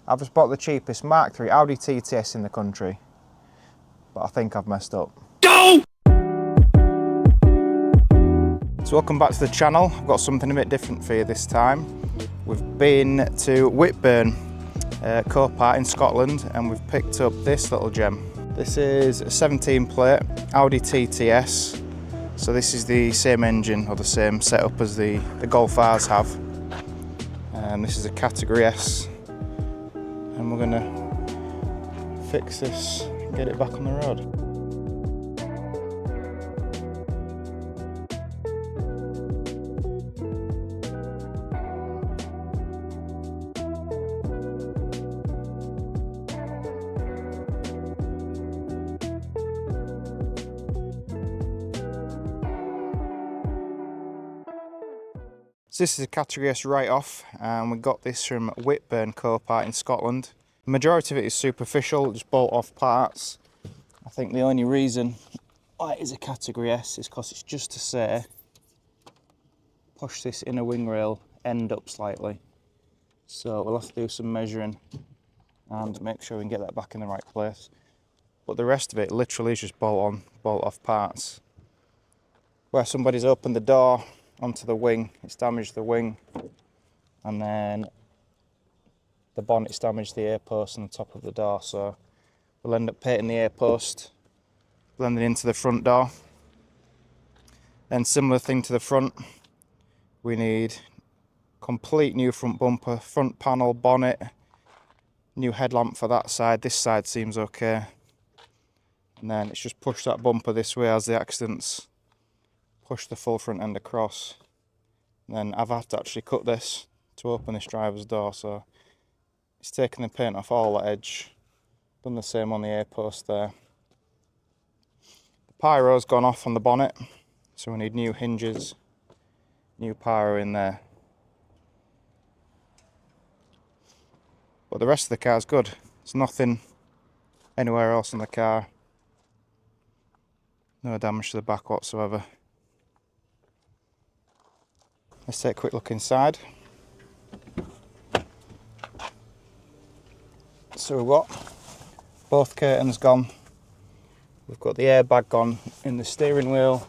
I've just bought the cheapest Mark 3 Audi TTS in the country, but I think I've messed up. Go! So welcome back to the channel. I've got something a bit different for you this time. We've been to Whitburn, Copart in Scotland, and we've picked up this little gem. This is a 17 plate Audi TTS. So this is the same engine or the same setup as the Golf R's have. This is a Category S. And we're going to fix this and get it back on the road. So this is a Category S write-off, and we got this from Whitburn Copart in Scotland. The majority of it is superficial, just bolt off parts. I think the only reason why it is a Category S is because it's just to say, push this inner wing rail end up slightly. So we'll have to do some measuring and make sure we can get that back in the right place. But the rest of it literally is just bolt on, bolt off parts. Where somebody's opened the door onto the wing, it's damaged the wing, and then the bonnet's damaged the air post on the top of the door, so we'll end up painting the air post, blending into the front door. Then similar thing to the front, we need complete new front bumper, front panel, bonnet, new headlamp for that side. This side seems okay, and then it's just push that bumper this way as the accidents push the full front end across. And then I've had to actually cut this to open this driver's door, so it's taken the paint off all the edge, done the same on the air post there. The pyro's gone off on the bonnet, so we need new hinges, new pyro in there. But the rest of the car's good. There's nothing anywhere else in the car. No damage to the back whatsoever. Let's take a quick look inside. So we've got both curtains gone. We've got the airbag gone in the steering wheel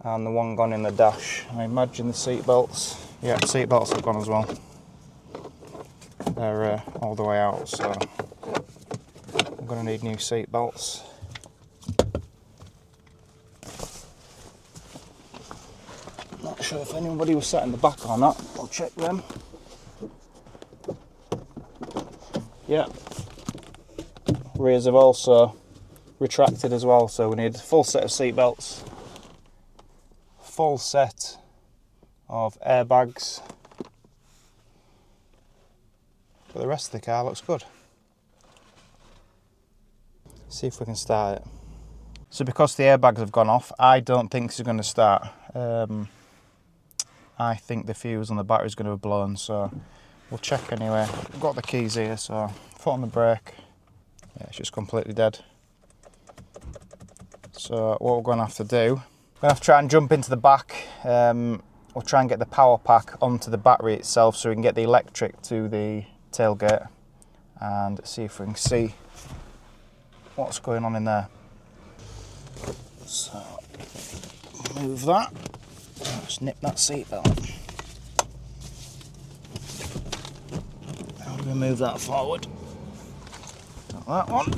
and the one gone in the dash. I imagine the seat belts. Yeah, the seat belts have gone as well. They're all the way out, so I'm going to need new seat belts. Not sure if anybody was sat in the back or not. I'll check them. Yeah. Rears have also retracted as well, so we need a full set of seat belts, full set of airbags. But the rest of the car looks good. See if we can start it. So because the airbags have gone off, I don't think this is going to start. I think the fuse on the battery is going to have blown, so we'll check anyway. I've got the keys here, so foot on the brake. Yeah, it's just completely dead. So what we're going to have to do, we're going to have to try and jump into the back. We'll try and get the power pack onto the battery itself so we can get the electric to the tailgate and see if we can see what's going on in there. So move that. Just nip that seat belt. I'll move that forward. Got that one.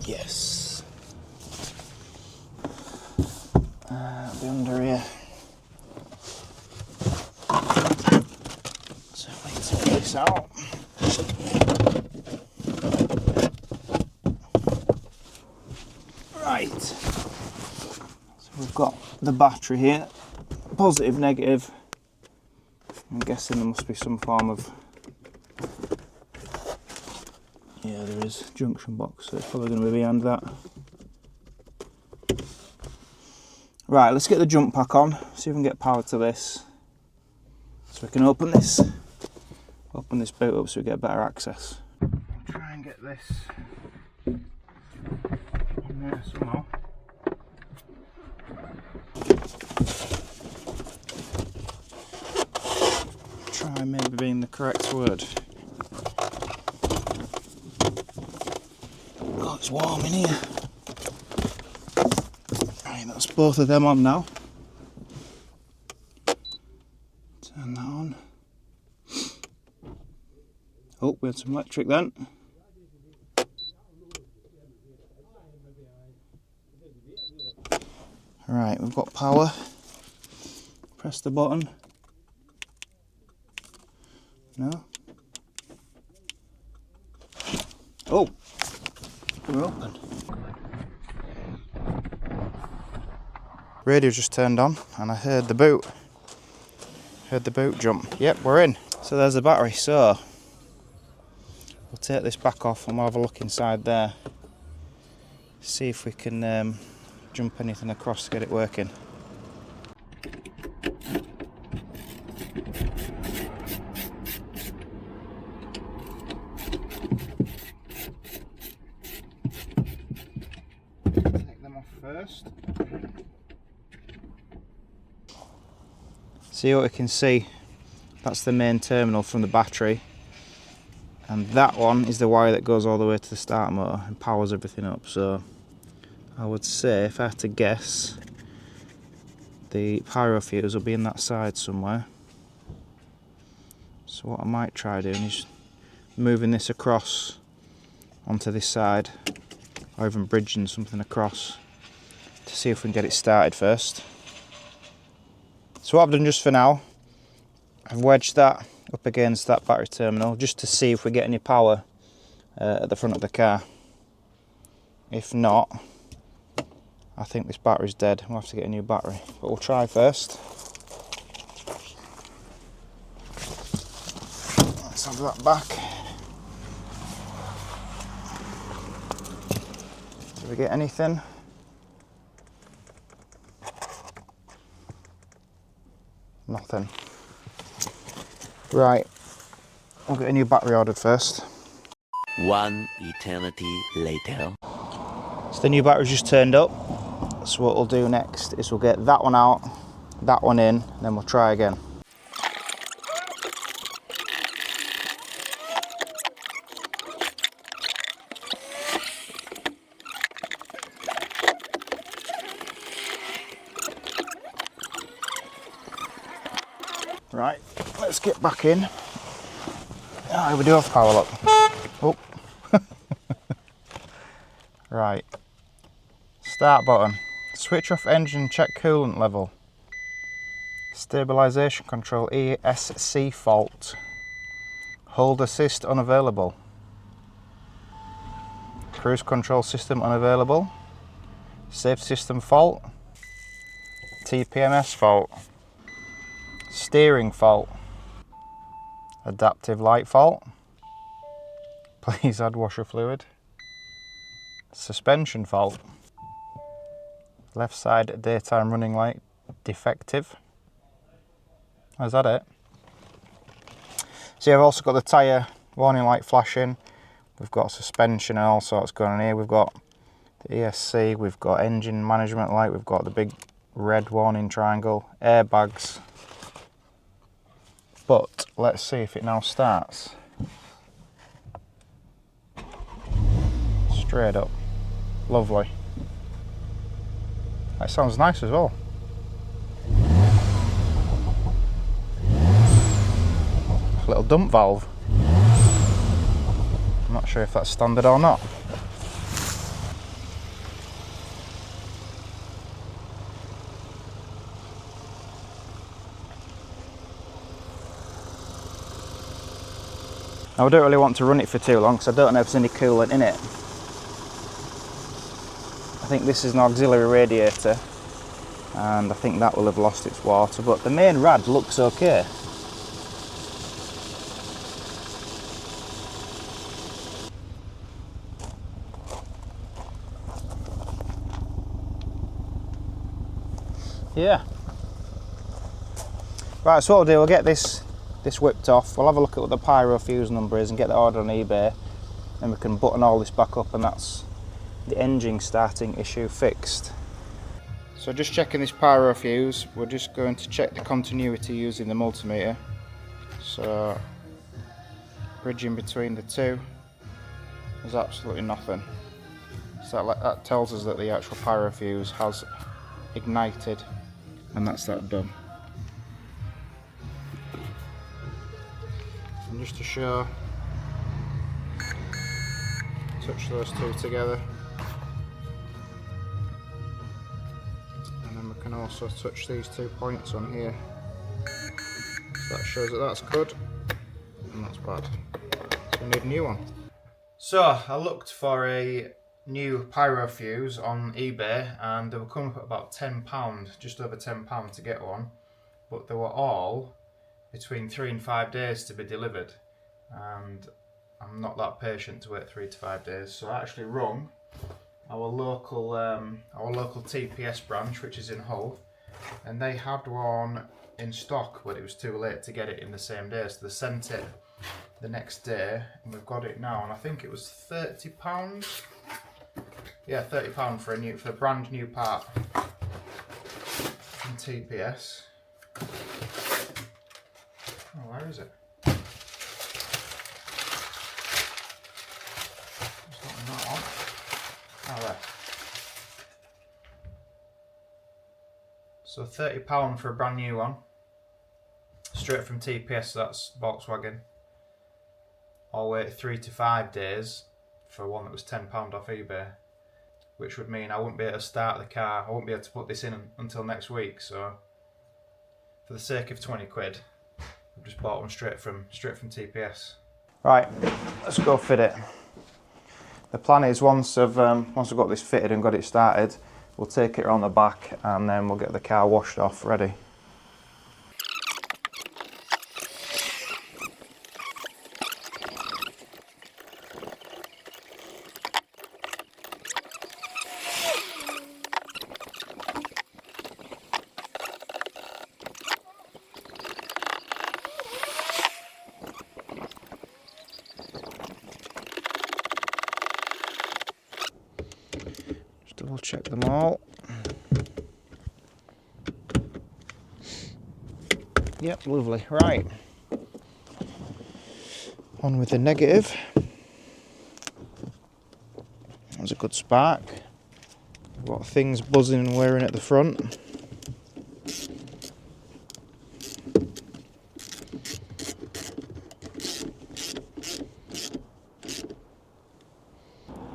Yes. It'll be under here. So I need to take this out. Right. So we've got the battery here. Positive, negative. I'm guessing there must be some form of, yeah, there is, junction box, so it's probably going to be behind that. Right, let's get the jump pack on, see if we can get power to this, so we can open this boot up so we get better access. Try and get this in there somehow. Try maybe being the correct word. It's warm in here. Right, that's both of them on now. Turn that on. Oh, we had some electric then. Right, we've got power. Press the button. No. Oh, we're open. Radio just turned on and I heard the boot. Heard the boot jump. Yep, we're in. So there's the battery. So we'll take this back off and we'll have a look inside there. See if we can jump anything across to get it working. Take them off first. See what we can see. That's the main terminal from the battery. And that one is the wire that goes all the way to the start motor and powers everything up. So I would say, if I had to guess, the pyro fuse will be in that side somewhere. So what I might try doing is moving this across onto this side, or even bridging something across to see if we can get it started first. So what I've done just for now, I've wedged that up against that battery terminal just to see if we get any power at the front of the car. If not, I think this battery's dead. We'll have to get a new battery, but we'll try first. Let's have that back. Did we get anything? Nothing. Right, we'll get a new battery ordered first. One eternity later. So the new battery's just turned up. So what we'll do next is we'll get that one out, that one in, and then we'll try again. Right, let's get back in. Oh, we do have power lock. Oh. Right. Start button. Switch off engine, check coolant level. Stabilisation control, ESC fault. Hold assist unavailable. Cruise control system unavailable. Safety system fault. TPMS fault. Steering fault. Adaptive light fault. Please add washer fluid. Suspension fault. Left side daytime running light defective. Is that it? See, I've also got the tyre warning light flashing. We've got suspension and all sorts going on here. We've got the ESC, we've got engine management light, we've got the big red warning triangle, airbags. But let's see if it now starts. Straight up. Lovely. That sounds nice as well. A little dump valve. I'm not sure if that's standard or not. Now I don't really want to run it for too long because I don't know if there's any coolant in it. I think this is an auxiliary radiator and I think that will have lost its water, but the main rad looks okay. Yeah. Right, so what we'll do, we'll get this whipped off, we'll have a look at what the pyro fuse number is and get the order on eBay, and we can button all this back up, and that's the engine starting issue fixed. So just checking this pyro fuse, we're just going to check the continuity using the multimeter. So bridging between the two, there's absolutely nothing. So that tells us that the actual pyro fuse has ignited, and that's that done. And just to show, touch those two together, and then we can also touch these 2 points on here. So that shows that that's good and that's bad. So we need a new one. So I looked for a new pyro fuse on eBay and they were coming up at about £10, just over £10 to get one, but they were all between 3 and 5 days to be delivered, and I'm not that patient to wait 3 to 5 days, so I actually rung our local TPS branch, which is in Hull, and they had one in stock, but it was too late to get it in the same day, so they sent it the next day, and we've got it now, and I think it was £30. Yeah, £30 for a brand new part from TPS. Oh, where is it? It's not in that one. Oh, there. So £30 for a brand new one, straight from TPS, so that's Volkswagen. I'll wait 3 to 5 days for one that was £10 off eBay, which would mean I wouldn't be able to start the car, I wouldn't be able to put this in until next week, so for the sake of 20 quid, I've just bought one straight from TPS. Right, let's go fit it. The plan is once I've got this fitted and got it started, we'll take it around the back and then we'll get the car washed off ready. Double check them all. Yep, lovely. Right. On with the negative. That was a good spark. We've got things buzzing and whirring at the front.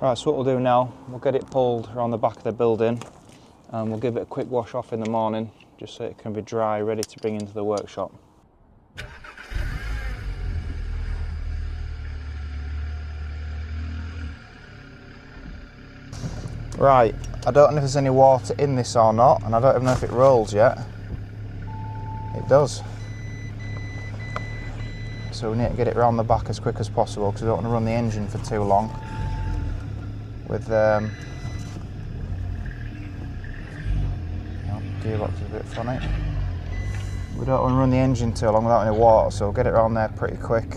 Right, so what we'll do now, we'll get it pulled around the back of the building and we'll give it a quick wash off in the morning just so it can be dry, ready to bring into the workshop. Right, I don't know if there's any water in this or not, and I don't even know if it rolls yet. It does. So we need to get it around the back as quick as possible because we don't want to run the engine for too long. With gearbox is a bit funny. We don't want to run the engine too long without any water, so we'll get it around there pretty quick.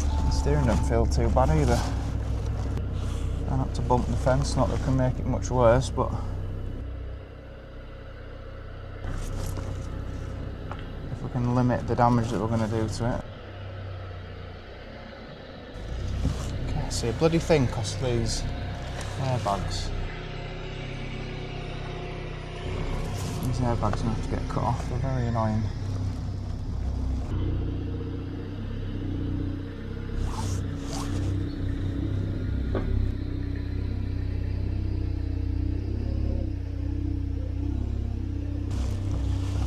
The steering doesn't feel too bad either. I have to bump the fence, not that it can make it much worse, but if we can limit the damage that we're going to do to it. See, a bloody thing costs these airbags. These airbags are going to have to get cut off, they're very annoying.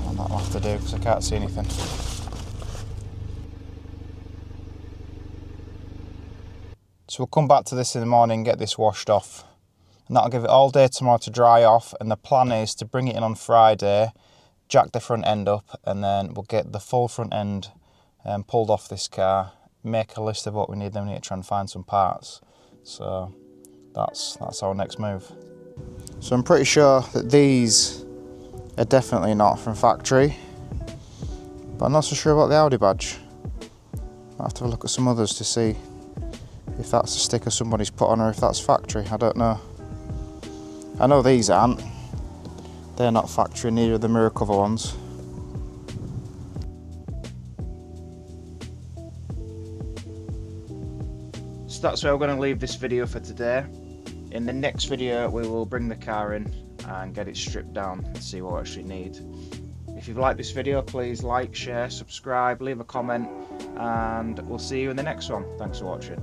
And that'll have to do because I can't see anything. So we'll come back to this in the morning, get this washed off, and that'll give it all day tomorrow to dry off, and the plan is to bring it in on Friday, jack the front end up, and then we'll get the full front end pulled off this car, make a list of what we need, then we need to try and find some parts. So that's our next move. So I'm pretty sure that these are definitely not from factory, but I'm not so sure about the Audi badge. I'll have to have a look at some others to see if that's a sticker somebody's put on or if that's factory, I don't know. I know these aren't. They're not factory, neither are the mirror cover ones. So that's where we're going to leave this video for today. In the next video we will bring the car in and get it stripped down and see what we actually need. If you've liked this video, please like, share, subscribe, leave a comment, and we'll see you in the next one. Thanks for watching.